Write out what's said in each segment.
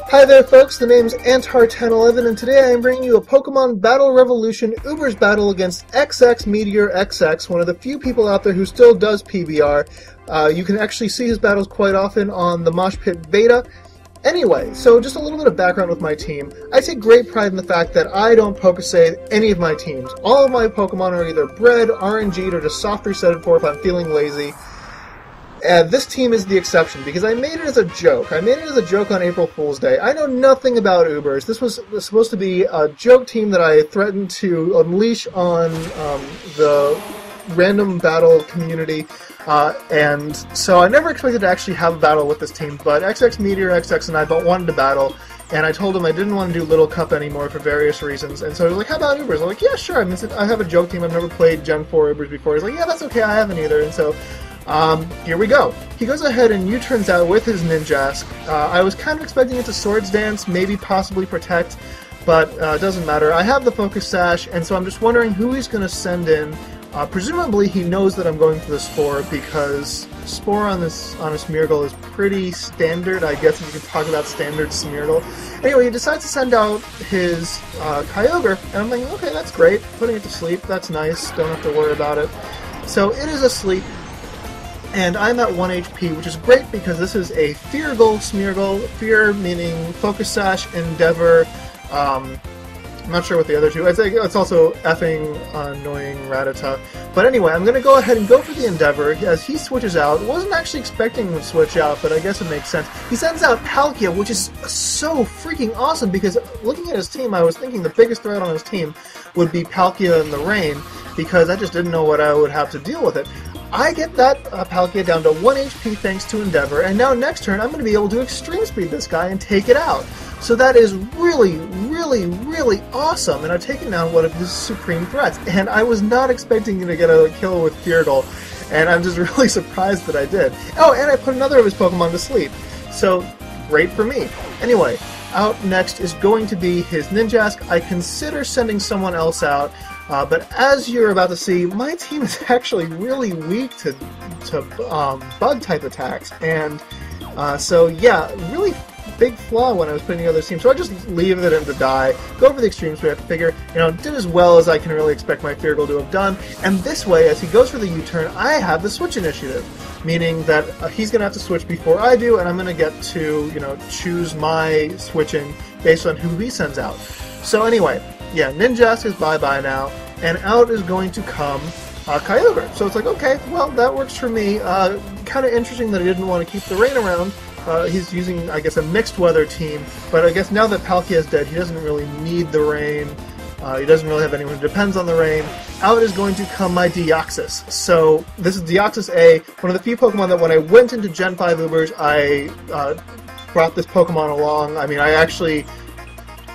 Hi there folks, the name's Antar1011 and today I am bringing you a Pokemon Battle Revolution Uber's battle against xXMeteorXx, one of the few people out there who still does PBR. You can actually see his battles quite often on the PokeMoshPit beta. Anyway, so just a little bit of background with my team. I take great pride in the fact that I don't Poke-save any of my teams. All of my Pokemon are either bred, RNG'd, or just soft resetted for if I'm feeling lazy. This team is the exception, because I made it as a joke. I made it as a joke on April Fool's Day. I know nothing about Ubers. This was supposed to be a joke team that I threatened to unleash on the random battle community, and so I never expected to actually have a battle with this team, but xXMeteorXx and I both wanted to battle, and I told him I didn't want to do Little Cup anymore for various reasons, and so he was like, how about Ubers? I'm like, yeah, sure. I mean, I have a joke team. I've never played Gen 4 Ubers before. He's like, yeah, that's okay. I haven't either, and so here we go. He goes ahead and U-turns out with his Ninjask. I was kind of expecting it to Swords Dance, maybe possibly Protect, but it doesn't matter. I have the Focus Sash, and so I'm just wondering who he's going to send in. Presumably he knows that I'm going for the Spore, because Spore on a Smeargle is pretty standard, I guess, if you can talk about standard Smeargle. Anyway, he decides to send out his Kyogre, and I'm thinking, okay, that's great. Putting it to sleep, that's nice. Don't have to worry about it. So it is asleep. And I'm at 1 HP, which is great because this is a Feargle Smeargle. Fear meaning Focus Sash, Endeavor. I'm not sure what the other two. It's also effing annoying Rattata. But anyway, I'm going to go ahead and go for the Endeavor as he switches out. Wasn't actually expecting him to switch out, but I guess it makes sense. He sends out Palkia, which is so freaking awesome because looking at his team, I was thinking the biggest threat on his team would be Palkia in the rain because I just didn't know what I would have to deal with it. I get that Palkia down to 1 HP thanks to Endeavor, and now next turn I'm going to be able to Extreme Speed this guy and take it out. So that is really, really, really awesome, and I've taken down one of his supreme threats. And I was not expecting to get a kill with Feargle, and I'm just really surprised that I did. Oh, and I put another of his Pokemon to sleep. So, great for me. Anyway, out next is going to be his Ninjask. I consider sending someone else out. But as you're about to see, my team is actually really weak to bug-type attacks, and so yeah, really big flaw when I was putting together this team. So I just leave it to die, go for the extremes. We have to figure, did as well as I can really expect my Feargle to have done, and this way, as he goes for the U-turn, I have the switch initiative, meaning that he's going to have to switch before I do, and I'm going to get to, choose my switching based on who he sends out. So anyway, yeah, Ninjask is bye-bye now, and out is going to come Kyogre. So it's like, okay, well, that works for me. Kind of interesting that he didn't want to keep the rain around. He's using, I guess, a mixed weather team, but I guess now that Palkia is dead, he doesn't really need the rain. He doesn't really have anyone who depends on the rain. Out is going to come my Deoxys. So this is Deoxys A, one of the few Pokemon that when I went into Gen 5 Ubers, I brought this Pokemon along. I mean, I actually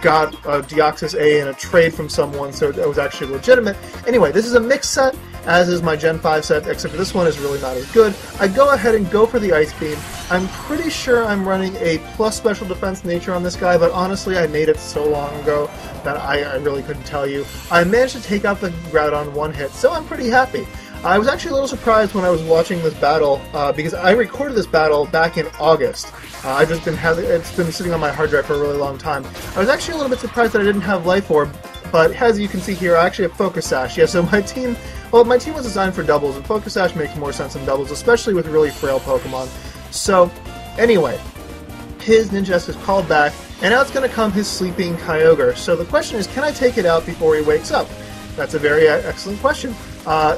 got Deoxys A in a trade from someone, so it was actually legitimate. Anyway, this is a mixed set, as is my Gen 5 set, except for this one is really not as good. I go ahead and go for the Ice Beam. I'm pretty sure I'm running a plus special defense nature on this guy, but honestly I made it so long ago that I really couldn't tell you. I managed to take out the Groudon one hit, so I'm pretty happy. I was actually a little surprised when I was watching this battle, because I recorded this battle back in August. It's been sitting on my hard drive for a really long time. I was actually a little bit surprised that I didn't have Life Orb, but as you can see here, I actually have Focus Sash. Yeah, so my team was designed for doubles, and Focus Sash makes more sense in doubles, especially with really frail Pokemon. So, anyway, his Ninjask is called back, and now it's going to come his sleeping Kyogre. So the question is, can I take it out before he wakes up? That's a very excellent question.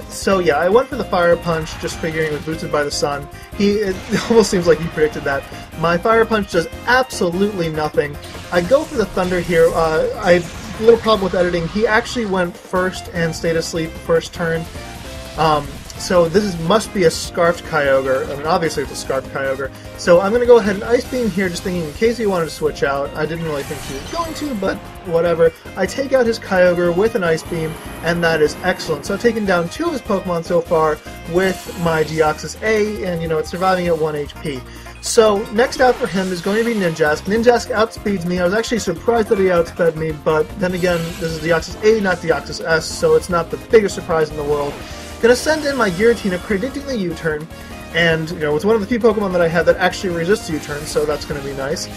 So yeah, I went for the Fire Punch, just figuring it was boosted by the sun. It almost seems like he predicted that. My Fire Punch does absolutely nothing. I go for the Thunder here. I have a little problem with editing. He actually went first and stayed asleep first turn. So this must be a Scarfed Kyogre. I mean, obviously it's a Scarfed Kyogre. So I'm going to go ahead and Ice Beam here, just thinking in case he wanted to switch out. I didn't really think he was going to, but whatever. I take out his Kyogre with an Ice Beam, and that is excellent. So I've taken down 2 of his Pokemon so far with my Deoxys A, and it's surviving at 1 HP. So next out for him is going to be Ninjask. Ninjask outspeeds me. I was actually surprised that he outsped me, but then again, this is Deoxys A, not Deoxys S, so it's not the biggest surprise in the world. Gonna send in my Giratina, predicting the U-turn, and it's one of the few Pokemon that I have that actually resists U-turn, so that's gonna be nice.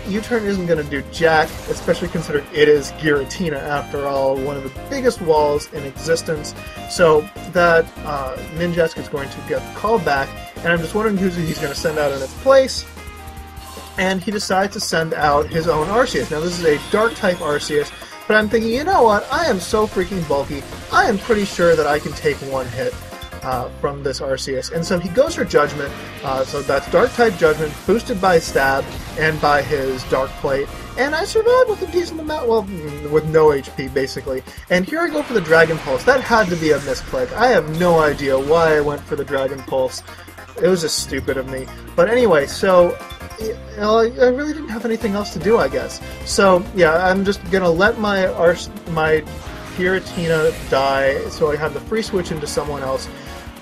U-turn isn't going to do jack, especially considering it is Giratina after all, one of the biggest walls in existence. So that Ninjask is going to get called back, and I'm just wondering who he's going to send out in its place. And he decides to send out his own Arceus. Now this is a Dark-type Arceus, but I'm thinking, you know what, I am so freaking bulky, I am pretty sure that I can take one hit from this Arceus. And so he goes for Judgment, so that's Dark-type Judgment, boosted by Stab and by his Dark Plate. And I survived with a decent amount, well, with no HP, basically. And here I go for the Dragon Pulse. That had to be a misclick. I have no idea why I went for the Dragon Pulse. It was just stupid of me. But anyway, so I really didn't have anything else to do, I guess. So yeah, I'm just gonna let my Giratina die, so I have the free switch into someone else.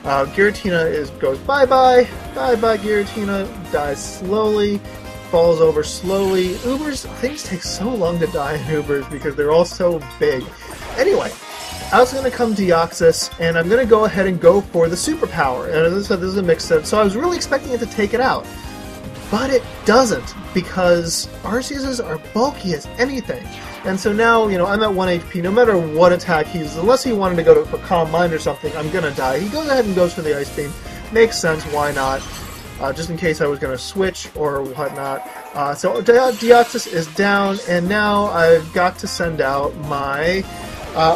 Giratina goes bye-bye, bye-bye Giratina, dies slowly, falls over slowly. Ubers, things take so long to die in Ubers because they're all so big. Anyway, I was going to come Deoxys, and I'm going to go ahead and go for the superpower. And as I said, this is a mixed set, so I was really expecting it to take it out. But it doesn't, because Arceuses are bulky as anything. And so now, you know, I'm at 1 HP, no matter what attack he uses, unless he wanted to go for Calm Mind or something, I'm gonna die. He goes ahead and goes for the Ice Beam. Makes sense, why not? Just in case I was gonna switch or whatnot. So Deoxys is down, and now I've got to send out my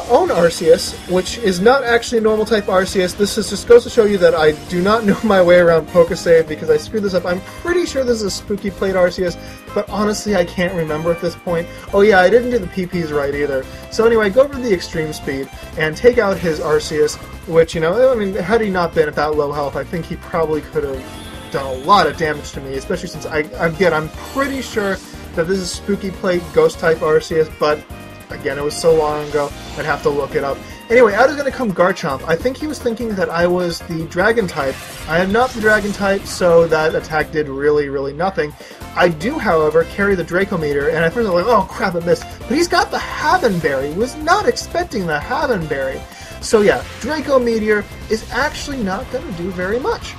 own Arceus, which is not actually a normal type Arceus. This just goes to show you that I do not know my way around Pokesave because I screwed this up. I'm pretty sure this is a Spooky Plate Arceus, but honestly I can't remember at this point. Oh yeah, I didn't do the PPs right either. So anyway, go for the Extreme Speed and take out his Arceus, which, you know, I mean, had he not been at that low health, I think he probably could have done a lot of damage to me, especially since I'm pretty sure that this is Spooky Plate Ghost type Arceus, but again, it was so long ago, I'd have to look it up. Anyway, out is going to come Garchomp. I think he was thinking that I was the Dragon type. I am not the Dragon type, so that attack did really, really nothing. I do, however, carry the Draco Meteor, and at first I was like, oh crap, it missed. But he's got the Havenberry. Was not expecting the Havenberry. So yeah, Draco Meteor is actually not going to do very much.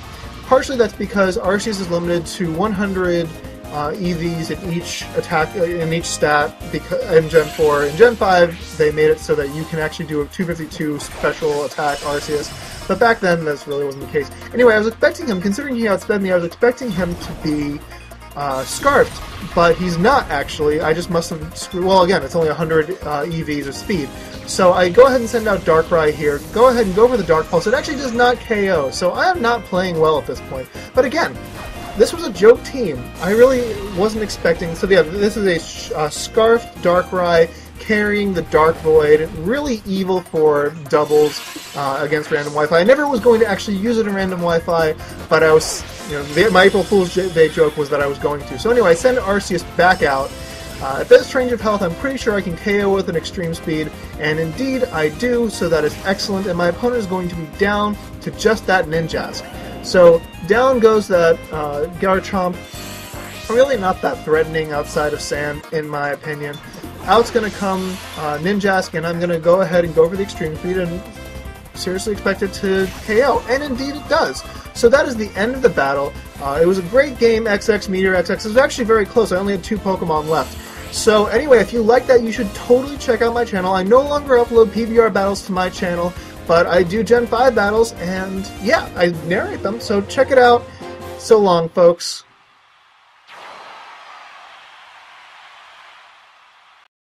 Partially that's because Arceus is limited to 100 EVs in each attack, in each stat, in Gen 4. In Gen 5, they made it so that you can actually do a 252 special attack Arceus, but back then this really wasn't the case. Anyway, I was expecting him, considering he outsped me, I was expecting him to be Scarfed, but he's not actually. I just must have screwed. Well, again, it's only 100 EVs of speed. So I go ahead and send out Darkrai here, go ahead and go for the Dark Pulse. It actually does not KO, so I am not playing well at this point. But again, this was a joke team. I really wasn't expecting. So yeah, this is a Scarfed Darkrai carrying the Dark Void. Really evil for doubles against random Wi-Fi. I never was going to actually use it in random Wi-Fi, but I was, you know, my April Fool's Day joke was that I was going to. So anyway, I send Arceus back out. At this range of health, I'm pretty sure I can KO with an Extreme Speed, and indeed I do, so that is excellent, and my opponent is going to be down to just that Ninjask. So down goes that Garchomp. Really not that threatening outside of Sand, in my opinion. Out's going to come Ninjask, and I'm going to go ahead and go for the Extreme Speed and seriously expect it to KO, and indeed it does. So that is the end of the battle. It was a great game, xXMeteorXx. It was actually very close. I only had 2 Pokemon left. So anyway, if you like that, you should totally check out my channel. I no longer upload PBR battles to my channel, but I do Gen 5 battles, and yeah, I narrate them, so check it out. So long, folks.